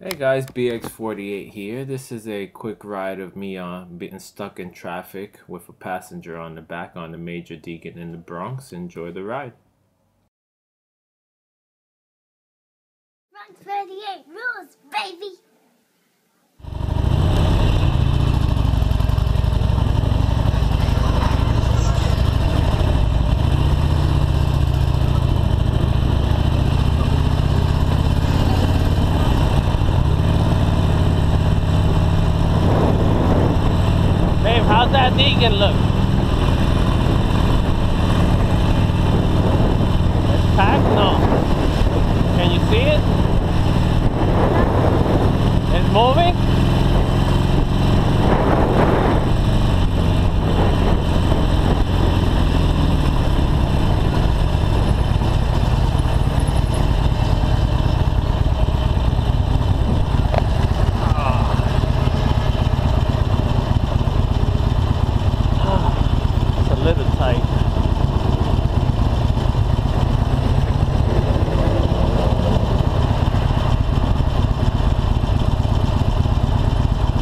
Hey guys, Bx48 here. This is a quick ride of me being stuck in traffic with a passenger on the back on the major Degan in the Bronx. Enjoy the ride. Run 38 rules, baby! How's that Degan look? It's packed? No. Can you see it? It's moving?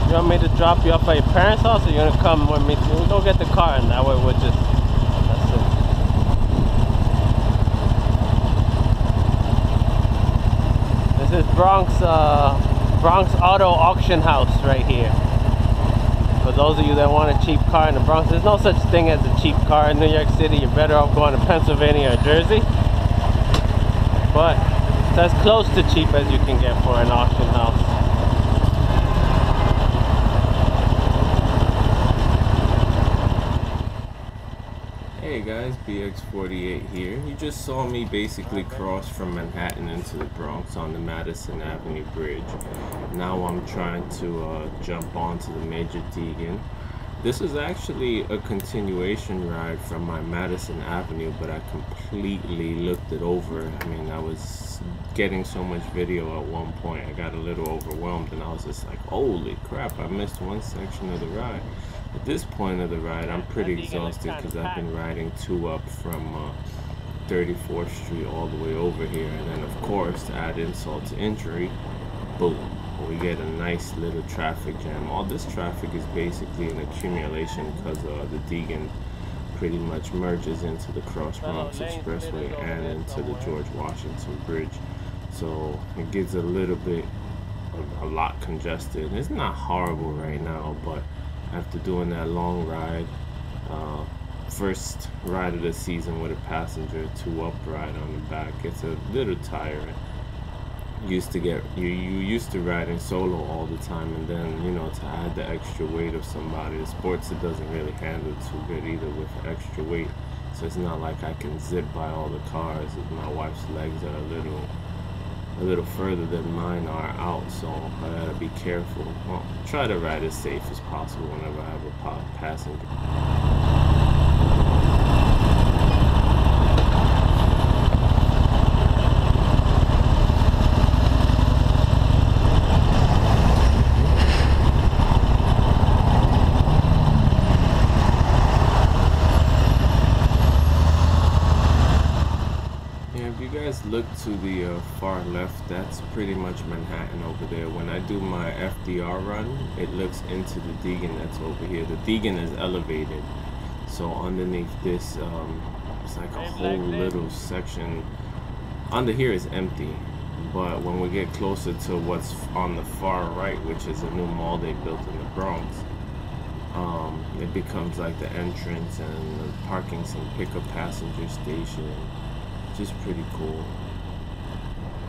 You want me to drop you off at your parents' house, or you gonna come with me? We'll go get the car, and that way we'll just. That's it. This is Bronx Auto Auction House right here. For those of you that want a cheap car in the Bronx, there's no such thing as a cheap car in New York City. You're better off going to Pennsylvania or Jersey. But it's as close to cheap as you can get for an auction house. Hey guys, Bx48 here. You just saw me basically cross from Manhattan into the Bronx on the Madison Avenue Bridge. Now I'm trying to jump onto the major Degan. This is actually a continuation ride from my Madison Avenue, but I completely looked it over. I mean, I was getting so much video at one point, I got a little overwhelmed, and I was just like, holy crap, I missed one section of the ride. At this point of the ride, I'm pretty exhausted because I've been riding 2 up from 34th Street all the way over here. And then, of course, to add insult to injury, boom, we get a nice little traffic jam. All this traffic is basically an accumulation because the Degan pretty much merges into the Cross Bronx Expressway and into the George Washington Bridge. So it gets a little bit, a lot congested. It's not horrible right now, but after doing that long ride, first ride of the season with a passenger, 2 up ride on the back, it's a little tiring. You used to riding solo all the time, and then, you know, to add the extra weight of somebody, the sports, it doesn't really handle too good either with extra weight. So it's not like I can zip by all the cars. My wife's legs are a little further than mine are out, so I gotta be careful. Well, try to ride as safe as possible whenever I have a passenger. Look to the far left, that's pretty much Manhattan over there. When I do my FDR run, it looks into the Degan that's over here. The Degan is elevated, so underneath this, it's like a whole little section. Under here is empty, but when we get closer to what's on the far right, which is a new mall they built in the Bronx, it becomes like the entrance and the parking some pickup passenger station. Just pretty cool.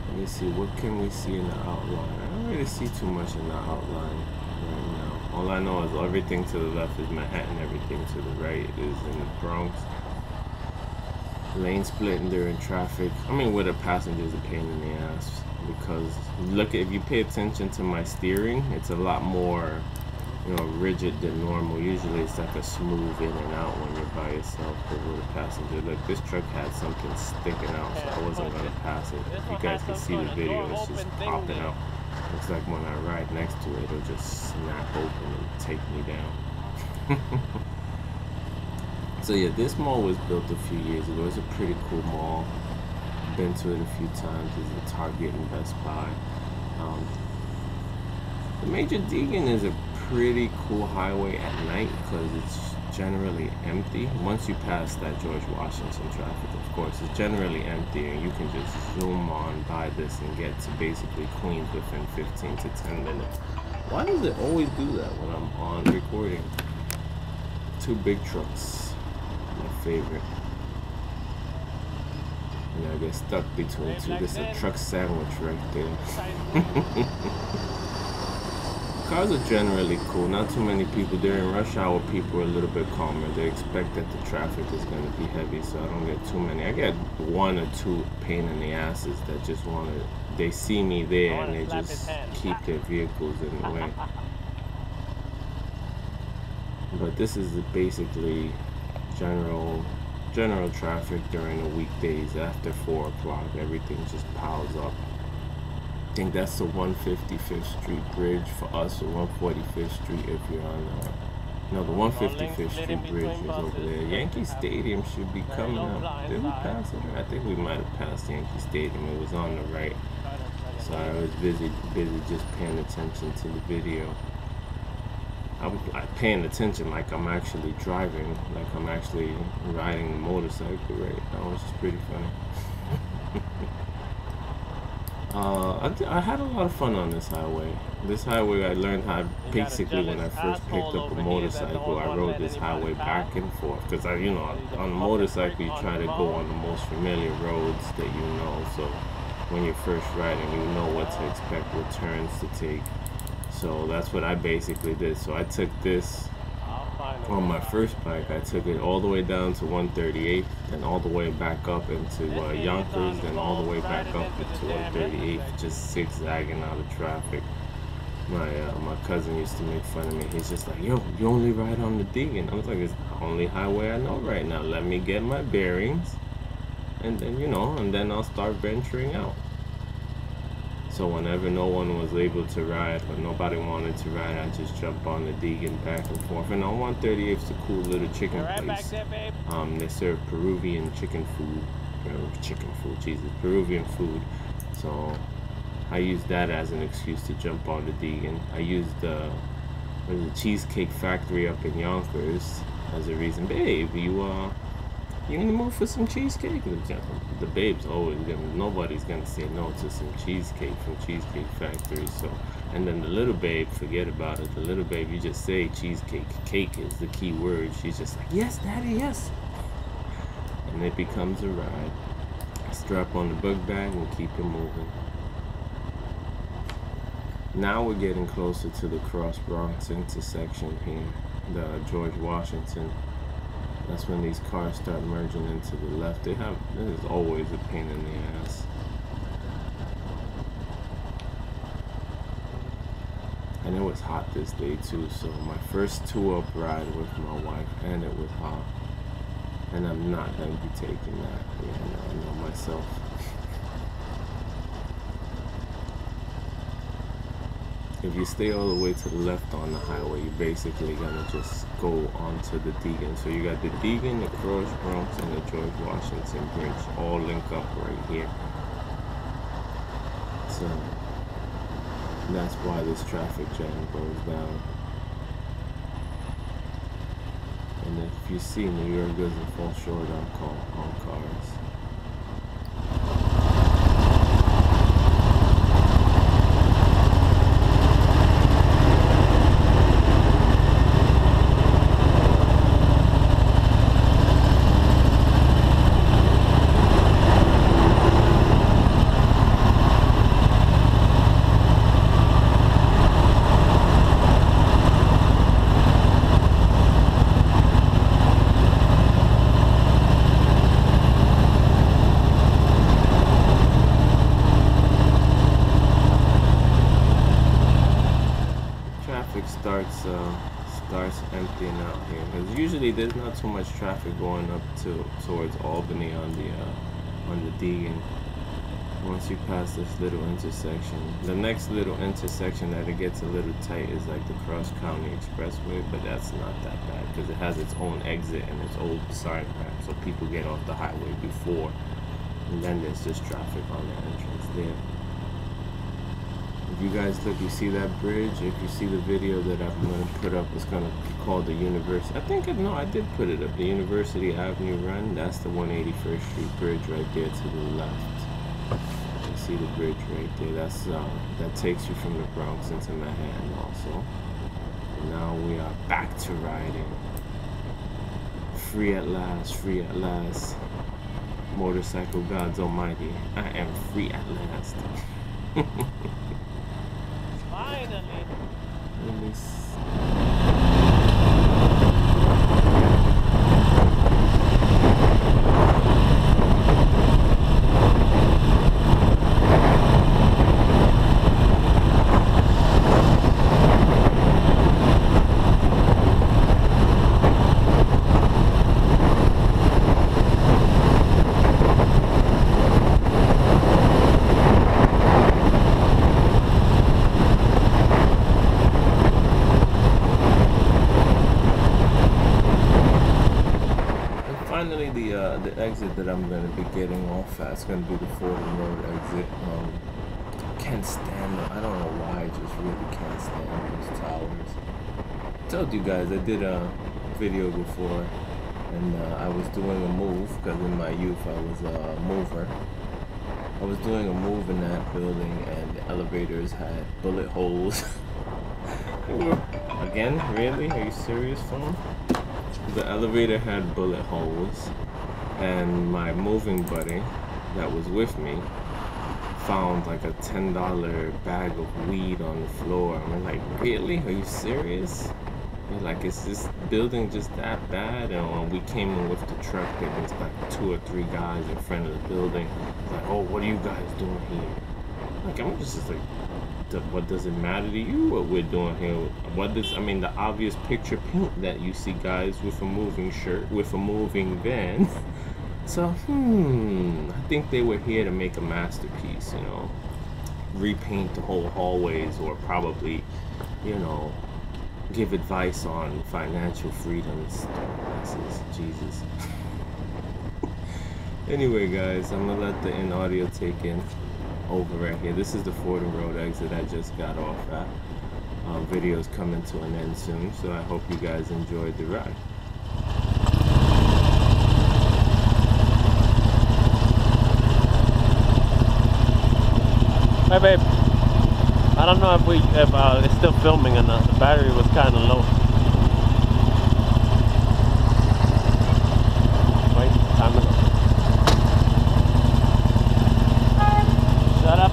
Let me see, what can we see in the outline? I don't really see too much in the outline right now. All I know is everything to the left is Manhattan, everything to the right is in the Bronx. Lane splitting during traffic. I mean, with a passenger is a pain in the ass, because look, if you pay attention to my steering, it's a lot more, you know, rigid than normal. Usually it's like a smooth in and out when you're by yourself, but with a passenger. Look, this truck had something sticking out, so I wasn't going to pass it. If you guys can see the video, it's just popping out. Looks like when I ride next to it, it'll just snap open and take me down. So yeah, this mall was built a few years ago. It's a pretty cool mall. Been to it a few times. There's a Target and Best Buy. The Major Degan is a pretty cool highway at night because it's generally empty. Once you pass that George Washington traffic, of course, it's generally empty, and you can just zoom on by this and get to basically Queens within 15 to 10 minutes. Why does it always do that when I'm on recording? Two big trucks, my favorite. And I get stuck between two. This is a truck sandwich right there. Cars are generally cool. Not too many people. During rush hour, people are a little bit calmer. They expect that the traffic is going to be heavy, so I don't get too many. I get one or two pain in the asses that just want to, they see me there and they just keep their vehicles in the way. But this is basically general traffic during the weekdays after 4 o'clock. Everything just piles up. I think that's the 155th Street Bridge for us, or 145th Street if you're on, no, the 155th Street Bridge is over there. Yankee Stadium should be coming up. Did we pass it? I think we might have passed Yankee Stadium. It was on the right. So I was busy just paying attention to the video. I was like paying attention like I'm actually driving, like I'm actually riding the motorcycle right now, which is pretty funny. I had a lot of fun on this highway. This highway, I learned how, basically when I first picked up a motorcycle, I rode this highway back and forth. Because you know, on a motorcycle, you try to go on the most familiar roads that you know. So when you're first riding, you know what to expect, what turns to take. So that's what I basically did. So I took this on my first bike. I took it all the way down to 138, then all the way back up into Yonkers, then all the way back up into 138, just zigzagging out of traffic. My cousin used to make fun of me. He's just like, yo, you only ride on the Degan. I was like, it's the only highway I know right now. Let me get my bearings, and then, you know, and then I'll start venturing out. So whenever no one was able to ride, or nobody wanted to ride, I just jump on the Degan back and forth. And on 138 is a cool little chicken place. They serve Peruvian chicken food, Peruvian food. So I used that as an excuse to jump on the Degan. I used the Cheesecake Factory up in Yonkers as a reason. Babe, you in the mood for some cheesecake? The babe's always nobody's gonna say no to some cheesecake from Cheesecake Factory. So, and then the little babe, forget about it. The little babe, you just say cheesecake, cake is the key word. She's just like, yes, daddy, yes. And it becomes a ride. I strap on the book bag and keep it moving. Now we're getting closer to the Cross Bronx intersection here, the George Washington. That's when these cars start merging into the left. This is always a pain in the ass. And it was hot this day too, so my first 2-up ride with my wife, and it was hot. And I'm not going to be taking that. Yeah, I know myself. If you stay all the way to the left on the highway, you're basically gonna just go onto the Degan. So you got the Degan, the Cross Bronx, and the George Washington Bridge all link up right here. So that's why this traffic jam goes down. And if you see, New York doesn't fall short on cars. Starts emptying out here, because usually there's not too much traffic going up towards Albany on the Degan. Once you pass this little intersection, the next little intersection that it gets a little tight is like the Cross County Expressway, but that's not that bad because it has its own exit and its own sign ramp, so people get off the highway before, and then there's just traffic on the entrance there. you guys look, you see that bridge? If you see the video that I'm going to put up, it's going to be called the University. I think, no, I did put it up. The University Avenue Run. That's the 181st Street Bridge right there to the left. You see the bridge right there. That's that takes you from the Bronx into Manhattan also. And now we are back to riding. Free at last, free at last. Motorcycle gods almighty. I am free at last. Finally. Let me see. The exit that I'm going to be getting off at is going to be the Fordham Road exit. Can't stand them. I don't know why, I just really can't stand those towers. I told you guys I did a video before, and I was doing a move, because in my youth I was a mover. I was doing a move in that building, and the elevators had bullet holes. Again? Really? Are you serious, phone? The elevator had bullet holes, and my moving buddy that was with me found like a $10 bag of weed on the floor. And we're like, really? Are you serious? We're like, is this building just that bad? And when we came in with the truck, there was like 2 or 3 guys in front of the building. It's like, oh, what are you guys doing here? Like, I'm just like, what does it matter to you what we're doing here? What does, I mean, the obvious picture paint that you see guys with a moving shirt, with a moving van. So, I think they were here to make a masterpiece, you know, repaint the whole hallways, or probably, you know, give advice on financial freedoms. Jesus. Anyway, guys, I'm gonna let the in audio take in over right here. This is the Fordham Road exit I just got off at. Video's coming to an end soon, so I hope you guys enjoyed the ride. Hey babe, I don't know if it's still filming or not. The battery was kind of low. Wait, time is up. Shut up.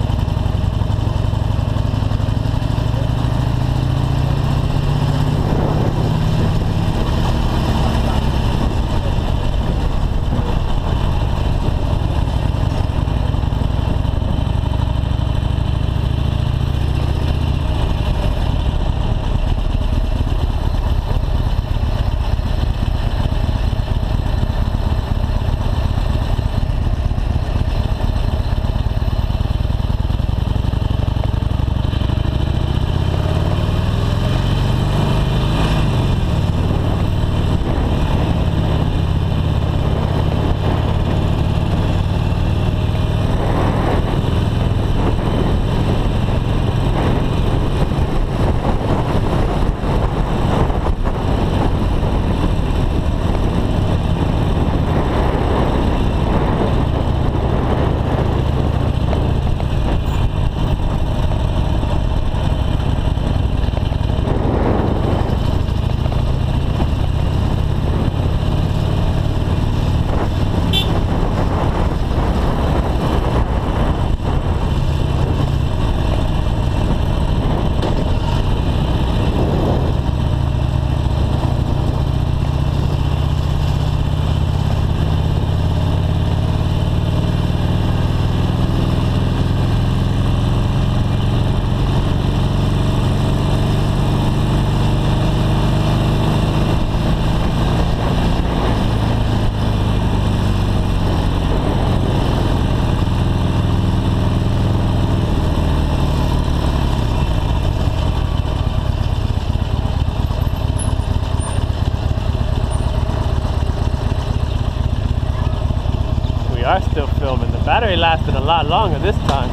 Are still filming. The battery lasted a lot longer this time.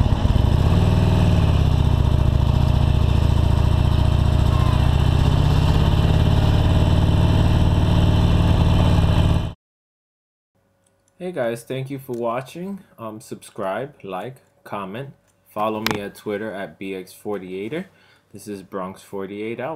Hey guys, thank you for watching. Subscribe, like, comment. Follow me at Twitter at Bx48er. This is Bronx48 out.